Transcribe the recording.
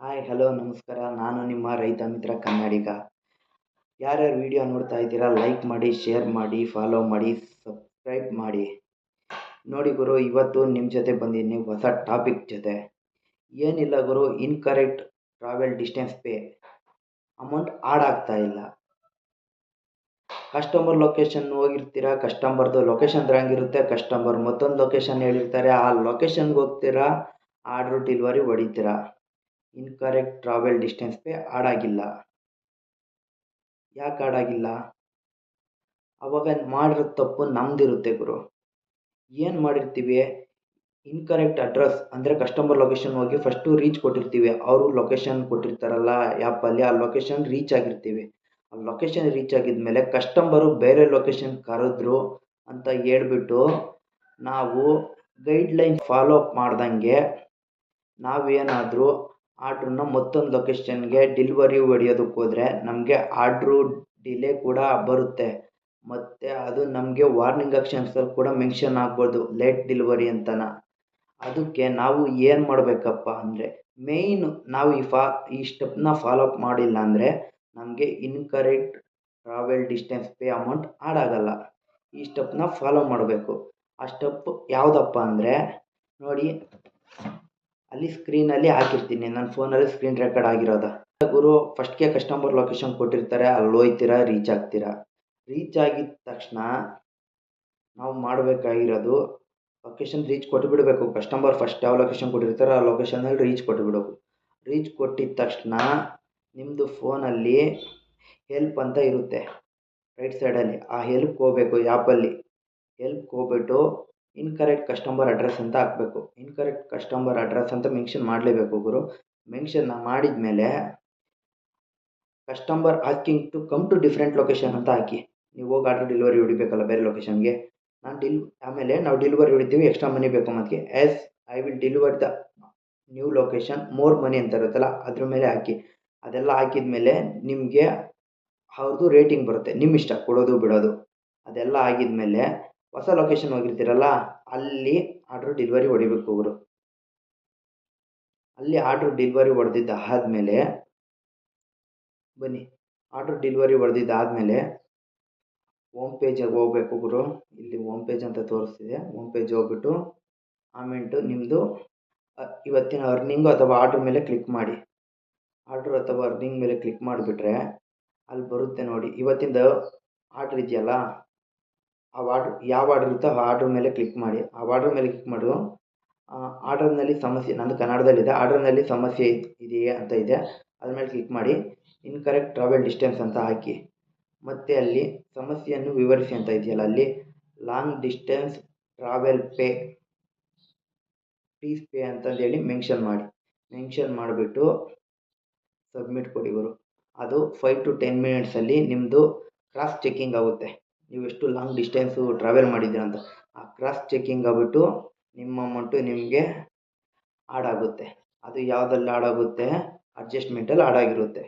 Hi hello ನಮಸ್ಕಾರ. ನಾನು ನಿಮ್ಮ ರೈತ ಮಿತ್ರ ಕನ್ನಡಿಗ. ಯಾರ್ಯಾರು ವಿಡಿಯೋ ನೋಡ್ತಾ ಇದ್ದೀರಾ ಲೈಕ್ ಮಾಡಿ, ಶೇರ್ ಮಾಡಿ, ಫಾಲೋ ಮಾಡಿ, ಸಬ್ಸ್ಕ್ರೈಬ್ ಮಾಡಿ. ನೋಡಿ ಗುರು, ಇವತ್ತು ನಿಮ್ಮ ಜೊತೆ ಬಂದಿದ್ದೀನಿ ಹೊಸ ಟಾಪಿಕ್ ಜೊತೆ. ಏನಿಲ್ಲ ಗುರು, incorrect travel distance pay amount add ಆಗ್ತಾ ಇಲ್ಲ. ಕಸ್ಟಮರ್ ಲೊಕೇಶನ್ ಹೋಗಿರ್ತೀರಾ, ಕಸ್ಟಮರ್ದು ಲೊಕೇಶನ್ ರಾಂಗ್ ಇರುತ್ತೆ, ಕಸ್ಟಮರ್ ಮತ್ತೊಂದು ಲೊಕೇಶನ್ ಹೇಳಿರ್ತಾರೆ, ಆ ಲೊಕೇಶನ್ಗೆ ಹೋಗ್ತೀರಾ, ಆರ್ಡ್ರು ಡೆಲಿವರಿ ಹೊಡಿತೀರಾ, incorrect travel distance pay add ಆಗಿಲ್ಲ. ಯಾಕೆ ಆಡ್ ಆಗಿಲ್ಲ? ಅವಾಗ ಮಾಡಿರೋ ತಪ್ಪು ನಮ್ದಿರುತ್ತೆ ಗುರು. ಏನು ಮಾಡಿರ್ತೀವಿ, ಇನ್ಕರೆಕ್ಟ್ ಅಡ್ರೆಸ್ ಅಂದರೆ ಕಸ್ಟಮರ್ ಲೊಕೇಶನ್ ಹೋಗಿ ಫಸ್ಟು ರೀಚ್ ಕೊಟ್ಟಿರ್ತೀವಿ. ಅವರು ಲೊಕೇಶನ್ ಕೊಟ್ಟಿರ್ತಾರಲ್ಲ ಆ್ಯಪಲ್ಲಿ, ಆ ಲೊಕೇಶನ್ ರೀಚ್ ಆಗಿರ್ತೀವಿ. ಆ ಲೊಕೇಶನ್ ರೀಚ್ ಆಗಿದ್ಮೇಲೆ ಕಸ್ಟಮರು ಬೇರೆ ಲೊಕೇಶನ್ ಕರೆದ್ರು ಅಂತ ಹೇಳ್ಬಿಟ್ಟು ನಾವು ಗೈಡ್ಲೈನ್ ಫಾಲೋ ಅಪ್ ಮಾಡ್ದಂಗೆ ನಾವೇನಾದರೂ ಆರ್ಡ್ರನ್ನ ಮತ್ತೊಂದು ಲೊಕೇಶನ್ಗೆ ಡೆಲಿವರಿ ಹೊಡಿಯೋದಕ್ಕೆ ಹೋದರೆ ನಮಗೆ ಆರ್ಡ್ರು ಡಿಲೇ ಕೂಡ ಬರುತ್ತೆ. ಮತ್ತು ಅದು ನಮಗೆ ವಾರ್ನಿಂಗ್ ಆಕ್ಷನ್ಸಲ್ಲಿ ಕೂಡ ಮೆನ್ಷನ್ ಆಗ್ಬೋದು, ಲೇಟ್ ಡೆಲಿವರಿ ಅಂತನ. ಅದಕ್ಕೆ ನಾವು ಏನು ಮಾಡಬೇಕಪ್ಪ ಅಂದರೆ, ಮೇಯ್ನು ನಾವು ಈ ಸ್ಟೆಪ್ನ ಫಾಲೋ ಅಪ್ ಮಾಡಿಲ್ಲ ಅಂದರೆ ನಮಗೆ incorrect travel distance pay amount add ಆಗಲ್ಲ. ಈ ಸ್ಟೆಪ್ನ ಫಾಲೋ ಮಾಡಬೇಕು. ಆ ಸ್ಟೆಪ್ ಯಾವುದಪ್ಪ ಅಂದರೆ, ನೋಡಿ ಅಲ್ಲಿ ಸ್ಕ್ರೀನಲ್ಲಿ ಹಾಕಿರ್ತೀನಿ, ನನ್ನ ಫೋನಲ್ಲಿ ಸ್ಕ್ರೀನ್ ರೆಕಾರ್ಡ್ ಆಗಿರೋದು. ಗುರು, ಫಸ್ಟ್ಗೆ ಕಸ್ಟಮರ್ ಲೊಕೇಶನ್ ಕೊಟ್ಟಿರ್ತಾರೆ, ಅಲ್ಲಿ ಹೋಗ್ತೀರಾ, ರೀಚ್ ಆಗ್ತೀರಾ. ರೀಚ್ ಆಗಿದ ತಕ್ಷಣ ನಾವು ಮಾಡಬೇಕಾಗಿರೋದು, ಲೊಕೇಶನ್ ರೀಚ್ ಕೊಟ್ಟುಬಿಡಬೇಕು. ಕಸ್ಟಮರ್ ಫಸ್ಟ್ ಯಾವ ಲೊಕೇಶನ್ ಕೊಟ್ಟಿರ್ತಾರೋ ಆ ಲೊಕೇಶನಲ್ಲಿ ರೀಚ್ ಕೊಟ್ಟುಬಿಡಬೇಕು. ರೀಚ್ ಕೊಟ್ಟಿದ ತಕ್ಷಣ ನಿಮ್ಮದು ಫೋನಲ್ಲಿ ಹೆಲ್ಪ್ ಅಂತ ಇರುತ್ತೆ ರೈಟ್ ಸೈಡಲ್ಲಿ, ಆ ಹೆಲ್ಪ್ಗೆ ಹೋಗಬೇಕು. ಆ್ಯಪಲ್ಲಿ ಹೆಲ್ಪ್ಗೆ ಹೋಗ್ಬಿಟ್ಟು ಇನ್ಕರೆಕ್ಟ್ ಕಸ್ಟಮರ್ ಅಡ್ರೆಸ್ ಅಂತ ಹಾಕಬೇಕು. ಇನ್ಕರೆಕ್ಟ್ ಕಸ್ಟಮರ್ ಅಡ್ರೆಸ್ ಅಂತ ಮೆನ್ಷನ್ ಮಾಡಲೇಬೇಕು ಗುರು. ಮೆನ್ಷನ್ ಮಾಡಿದ ಮೇಲೆ customer asking to come to different location ಅಂತ ಹಾಕಿ. ನೀವು ಹೋಗಿ ಆರ್ಡರ್ ಡೆಲಿವರಿ ಹೊಡಿಬೇಕಲ್ಲ ಬೇರೆ ಲೊಕೇಶನ್ಗೆ. ಆಮೇಲೆ ನಾವು ಡೆಲಿವರಿ ಹೊಡಿತೀವಿ, ಎಕ್ಸ್ಟ್ರಾ ಮನಿ ಬೇಕು ನಮಗೆ. As I will deliver the new location, more money ಅಂತ ಇರುತ್ತಲ್ಲ ಅದ್ರ ಮೇಲೆ ಹಾಕಿ. ಅದೆಲ್ಲ ಹಾಕಿದ ಮೇಲೆ ನಿಮಗೆ ಅವ್ರದ್ದು ರೇಟಿಂಗ್ ಬರುತ್ತೆ, ನಿಮ್ಮ ಇಷ್ಟ ಕೊಡೋದು ಬಿಡೋದು. ಅದೆಲ್ಲ ಆಗಿದ ಮೇಲೆ ಹೊಸ ಲೊಕೇಶನ್ ಹೋಗಿರ್ತೀರಲ್ಲ, ಅಲ್ಲಿ ಆರ್ಡ್ರ್ ಡೆಲಿವರಿ ಹೊಡಿಬೇಕು ಅವರು. ಅಲ್ಲಿ ಆರ್ಡ್ರ್ ಡೆಲಿವರಿ ಹೊಡೆದಿದ್ದು ಆದಮೇಲೆ ಬನ್ನಿ, ಆರ್ಡ್ರ್ ಡೆಲಿವರಿ ಹೊಡೆದಿದ್ದಾದಮೇಲೆ ಹೋಮ್ ಪೇಜಿಗೆ ಹೋಗ್ಬೇಕು ಗುರು. ಇಲ್ಲಿ ಹೋಮ್ ಪೇಜ್ ಅಂತ ತೋರಿಸ್ತಿದೆ. ಹೋಮ್ ಪೇಜ್ ಹೋಗ್ಬಿಟ್ಟು ಆಮೇಲೆ ನಿಮ್ಮದು ಇವತ್ತಿನ ಅರ್ನಿಂಗು ಅಥವಾ ಆರ್ಡ್ರ್ ಮೇಲೆ ಕ್ಲಿಕ್ ಮಾಡಿ. ಆರ್ಡ್ರ್ ಅಥವಾ ಅರ್ನಿಂಗ್ ಮೇಲೆ ಕ್ಲಿಕ್ ಮಾಡಿಬಿಟ್ರೆ ಅಲ್ಲಿ ಬರುತ್ತೆ ನೋಡಿ, ಇವತ್ತಿಂದ ಆರ್ಡ್ರ್ ಇದೆಯಲ್ಲ, ಆ ಆರ್ಡ್ರ್ ಯಾವ ಆರ್ಡ್ರ್ ಇರುತ್ತೋ ಆ ಆರ್ಡ್ರ್ ಮೇಲೆ ಕ್ಲಿಕ್ ಮಾಡಿ. ಆ ಆರ್ಡ್ರ್ ಮೇಲೆ ಕ್ಲಿಕ್ ಮಾಡು. ಆರ್ಡರ್ನಲ್ಲಿ ಸಮಸ್ಯೆ, ನಂದು ಕನ್ನಡದಲ್ಲಿದೆ, ಆರ್ಡರ್ನಲ್ಲಿ ಸಮಸ್ಯೆ ಇದೆಯೇ ಅಂತ ಇದೆ. ಅದ್ರ ಮೇಲೆ ಕ್ಲಿಕ್ ಮಾಡಿ, ಇನ್ಕರೆಕ್ಟ್ ಟ್ರಾವೆಲ್ ಡಿಸ್ಟೆನ್ಸ್ ಅಂತ ಹಾಕಿ. ಮತ್ತು ಅಲ್ಲಿ ಸಮಸ್ಯೆಯನ್ನು ವಿವರಿಸಿ ಅಂತ ಇದೆಯಲ್ಲ, ಅಲ್ಲಿ long distance travel please pay ಅಂತಂದೇಳಿ ಮೆನ್ಷನ್ ಮಾಡಿ. ಮೆನ್ಷನ್ ಮಾಡಿಬಿಟ್ಟು ಸಬ್ಮಿಟ್ ಕೊಡಿ ಗುರು. ಅದು 5 to 10 ಮಿನಿಟ್ಸಲ್ಲಿ ನಿಮ್ಮದು ಕ್ರಾಸ್ ಚೆಕ್ಕಿಂಗ್ ಆಗುತ್ತೆ, ನೀವು ಎಷ್ಟು ಲಾಂಗ್ ಡಿಸ್ಟೆನ್ಸು ಟ್ರಾವೆಲ್ ಮಾಡಿದ್ದೀರ ಅಂತ. ಆ ಕ್ರಾಸ್ ಚೆಕ್ಕಿಂಗ್ ಆಗಿಬಿಟ್ಟು ನಿಮ್ಮ ಅಮೌಂಟು ನಿಮಗೆ ಆಡ್ ಆಗುತ್ತೆ. ಅದು ಯಾವುದಲ್ಲಿ ಆಡ್ ಆಗುತ್ತೆ, ಅಡ್ಜಸ್ಟ್ಮೆಂಟಲ್ಲಿ ಆಡ್ ಆಗಿರುತ್ತೆ.